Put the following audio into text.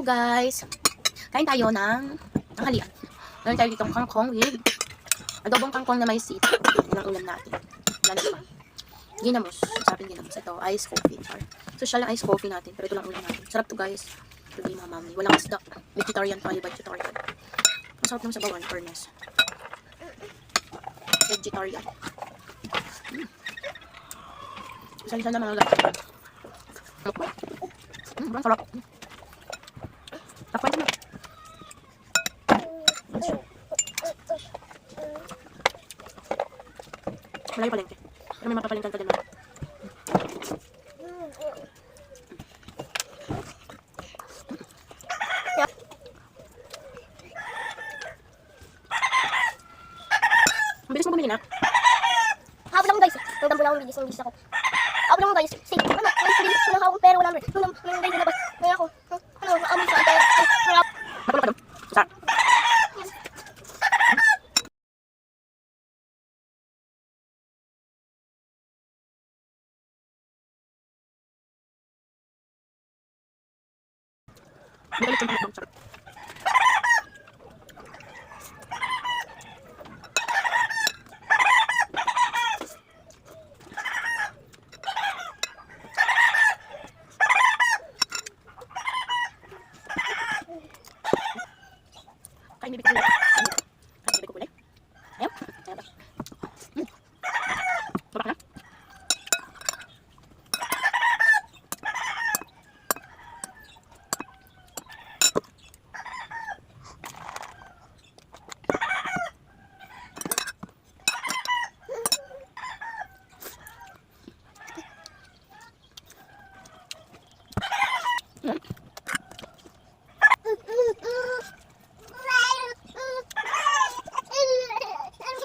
Guys, kain tayo ng tanghalian. Meron tayo ditong kangkong with adobong kangkong na may seed. Yan ang ulam natin. Wala na pa. Ginamos. Sarap yung ginamos. Ito, iced coffee. Social na iced coffee natin. Pero ito lang ulam natin. Sarap to guys. Today mga mami. Walang isda. Vegetarian tayo. Vegetarian. Masarap ng sabawan. Furnace. Vegetarian. Isa-isa na mga ulam. Sarap. Takpan mo. Malayo palengke. Pero may mapapalengkan ka din naman. Ang bilis mo bumili na. Habol lang guys. Nagdambo lang ang bilis. Ang bilis ako. Habol lang guys. Sige. Ano? May bilis ko lang akong pera. Wala naman. Nung guys nilabas. Ngayon ako. Ano? Maamoy sa antay. Napulog ka doon. Sarap. Magalit yung pangatang. Sarap. Kain bibig ko.